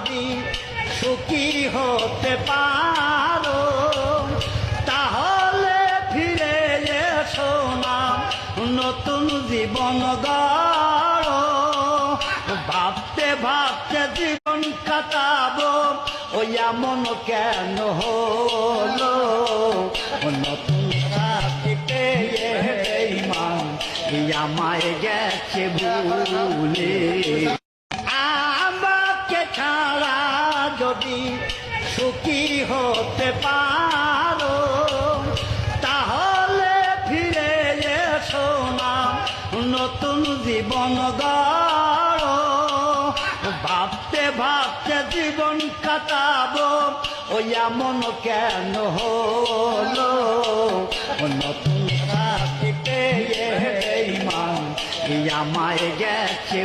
যদি সুখী হতে পারো তাহলে ফিরে এসো না নতুন জীবন গড়ো ভাবতে ভাবতে জীবন কাটাবো ওই এমন কেন হলো নতুন রাতে মান আমায় গেছে ভুলে আমাকে ছাড়া যদি সুখী হতে পারো তাহলে ফিরে এসো না নতুন জীবন গড়ো ভাবতে ভাবতে জীবন কাটাবো ওই এমন কেন হলো নতুন রাতে মান আমায় গেছে